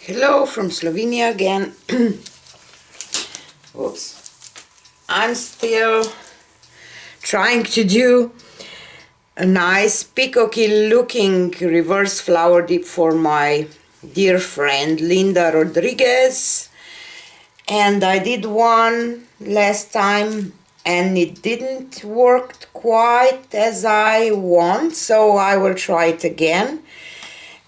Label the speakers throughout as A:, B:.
A: Hello from Slovenia again. Oops. I'm still trying to do a nice peacocky looking reverse flower dip for my dear friend Linda Rodriguez, and I did one last time and it didn't work quite as I want, so I will try it again.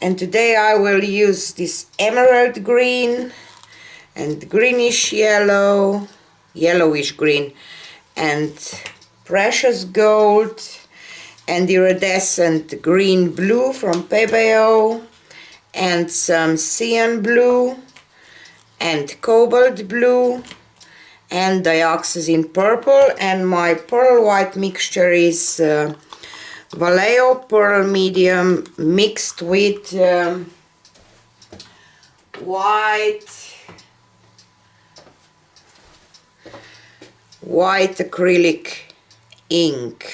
A: And today I will use this emerald green and greenish yellow, yellowish green, and precious gold and iridescent green blue from Pebeo, and some cyan blue and cobalt blue and dioxazine purple, and my pearl white mixture is Vallejo pearl medium mixed with white acrylic ink.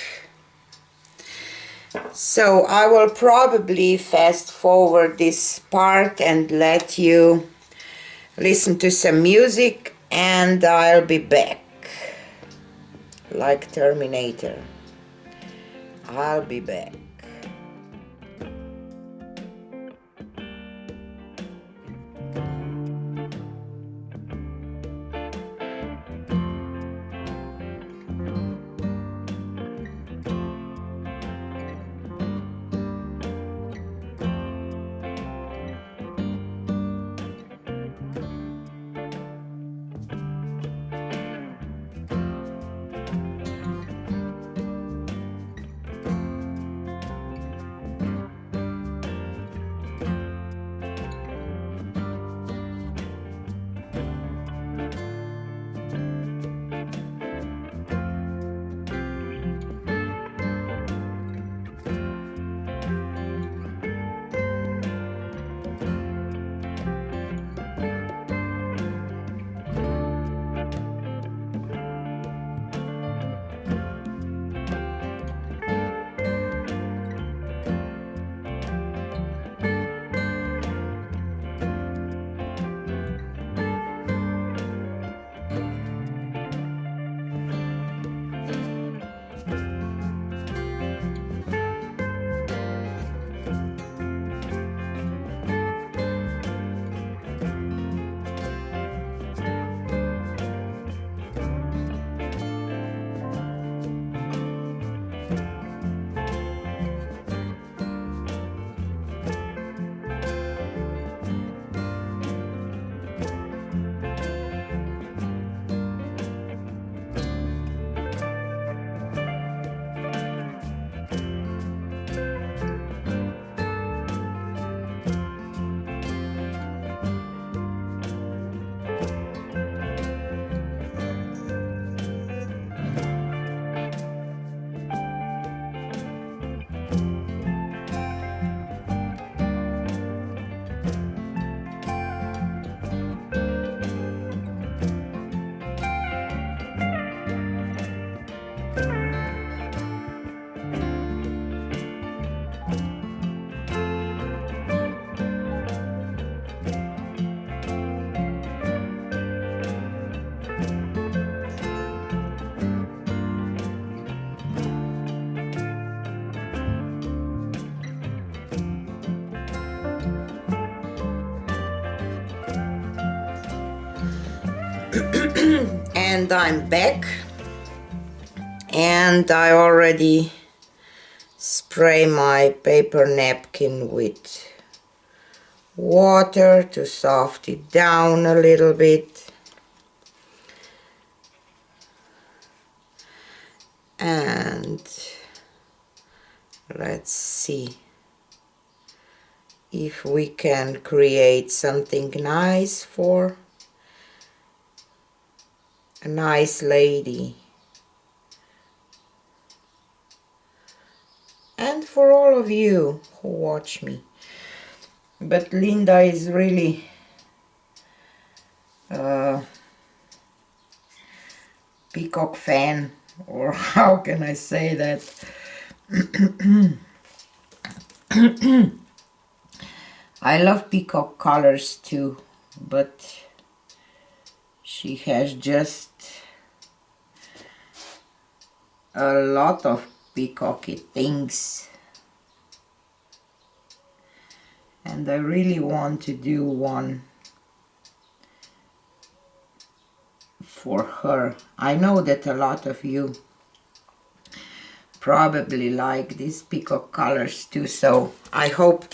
A: So I will probably fast forward this part and let you listen to some music, and I'll be back like Terminator. I'll be back. And I'm back, and I already spray my paper napkin with water to soften it down a little bit. And let's see if we can create something nice for a nice lady, and for all of you who watch me. But Linda is really a peacock fan, or how can I say that? I love peacock colors too, but she has just a lot of peacocky things, and I really want to do one for her. I know that a lot of you probably like these peacock colors too, so I hope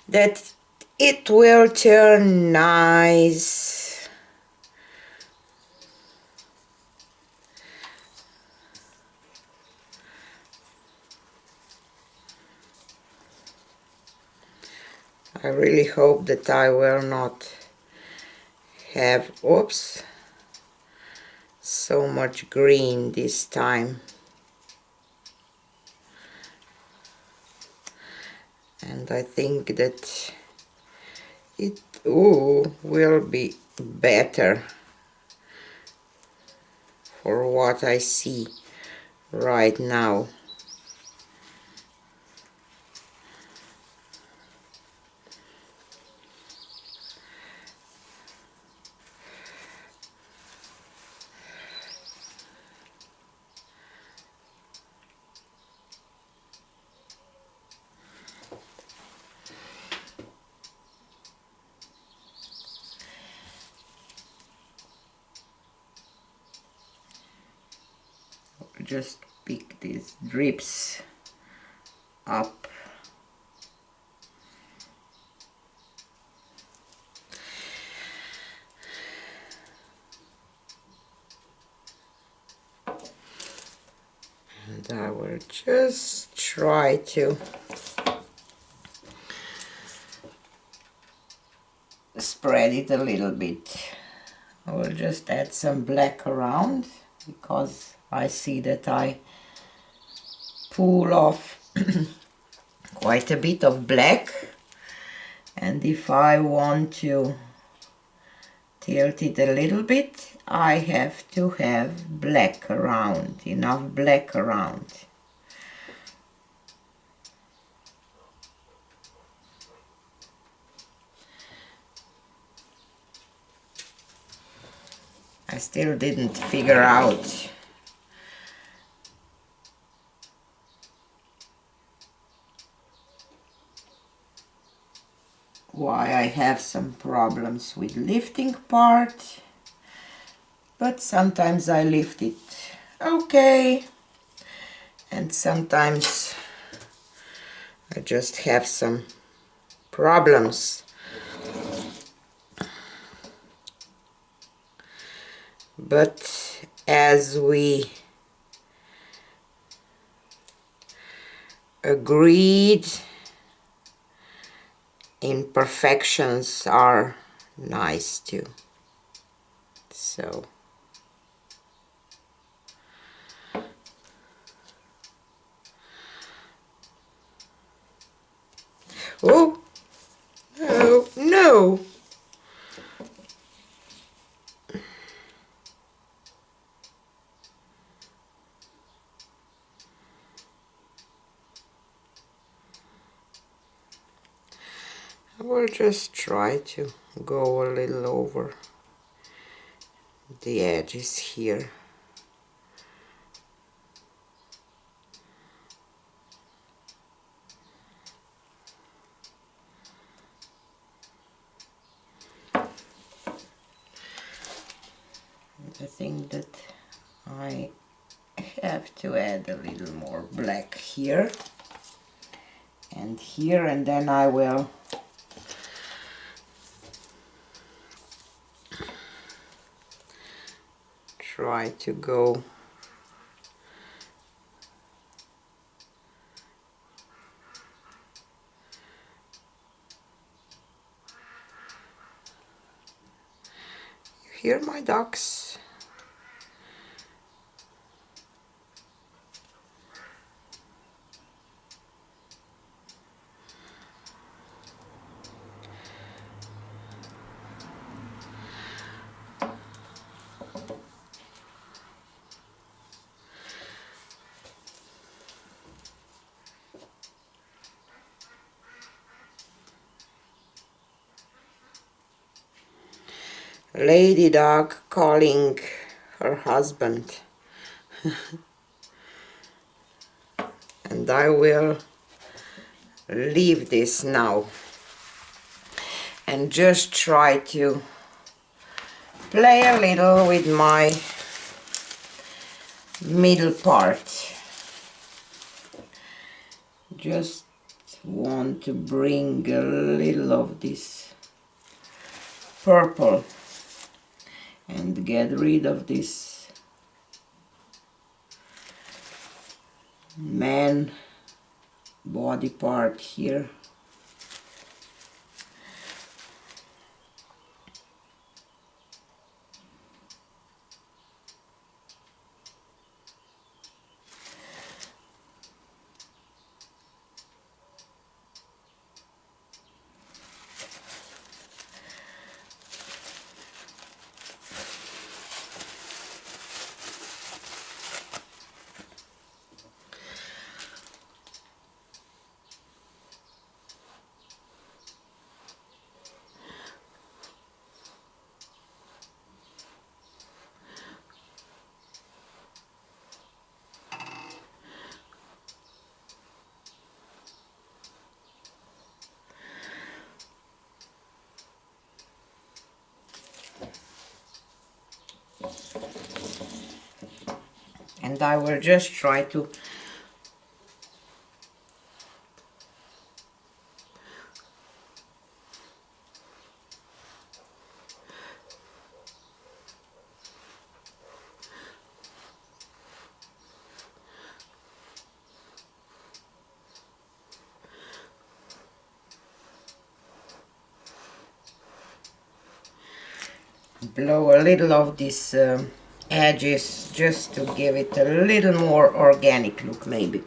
A: that it will turn nice. I really hope that I will not have, oops, so much green this time. And I think that it will be better for what I see right now. Just pick these drips up. And I will just try to spread it a little bit. I will just add some black around because I see that I pull off quite a bit of black, and if I want to tilt it a little bit, I have to have black around, enough black around. I still didn't figure out why I have some problems with lifting part, but sometimes I lift it okay, and sometimes I just have some problems. But as we agreed, imperfections are nice too. So oh no, no. I will just try to go a little over the edges here. I think that I have to add a little more black here and here, and then I will try to go you hear my ducks? lady dog calling her husband. And I will leave this now and just try to play a little with my middle part. Just want to bring a little of this purple and get rid of this man body part here. And I will just try to blow a little of this edges just to give it a little more organic look maybe.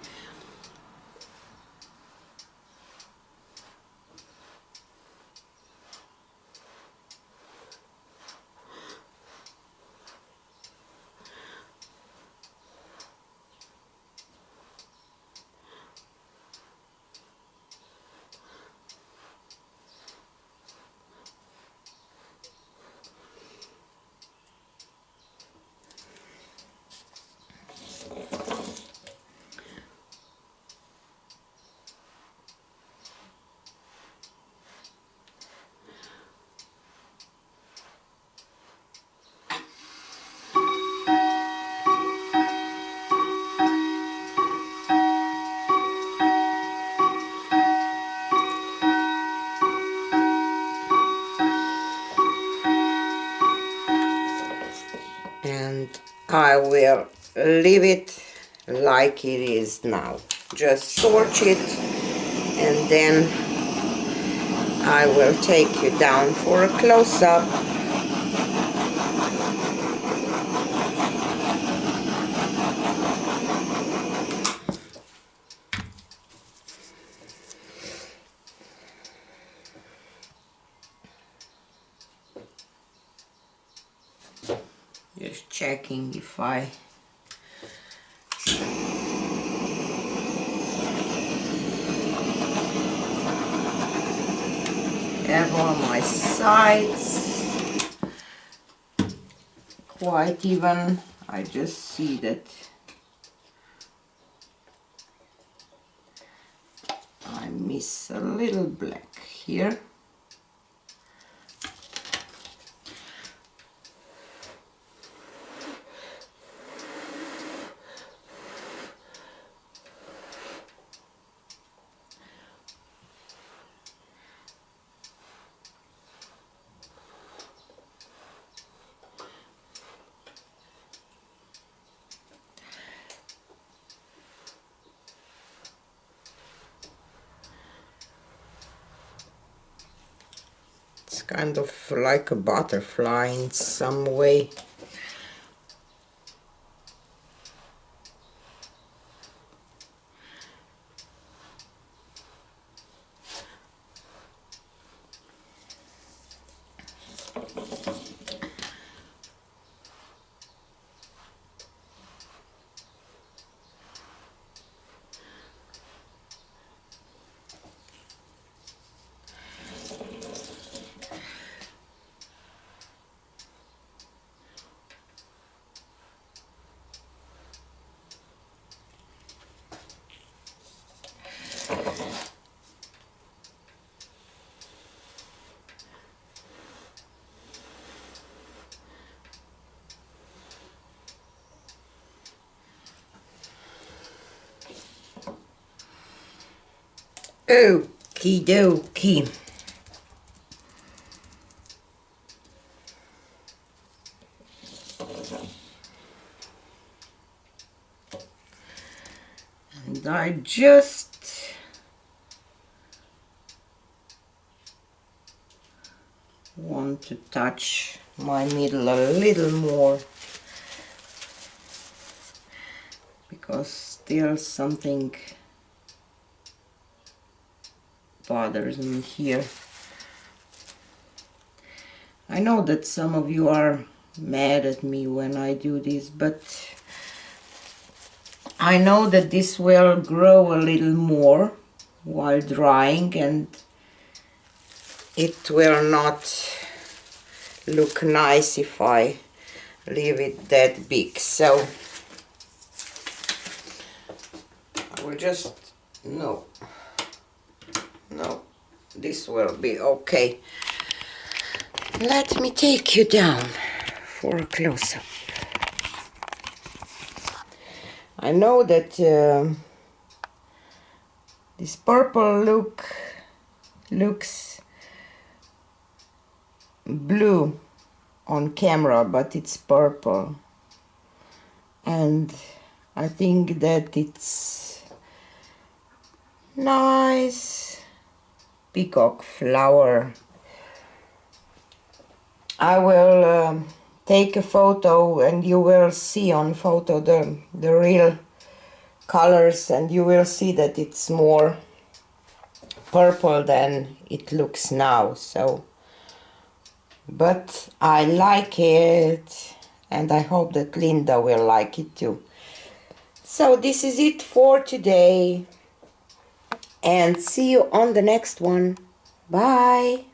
A: And I will leave it like it is now. Just torch it and then I will take you down for a close-up. Just checking if I have all my sides quite even. I just see that I miss a little black here. It's kind of like a butterfly in some way. Okie dokie. And I just want to touch my middle a little more, because still something bothers me here. I know that some of you are mad at me when I do this, but I know that this will grow a little more while drying, and it will not look nice if I leave it that big. So I will just, no, this will be okay. Let me take you down for a close-up. I know that this purple looks blue on camera, but it's purple, and I think that it's nice peacock flower. I will take a photo and you will see on photo the real colors, and you will see that it's more purple than it looks now. So, but I like it, and I hope that Linda will like it too. So this is it for today, and see you on the next one. Bye.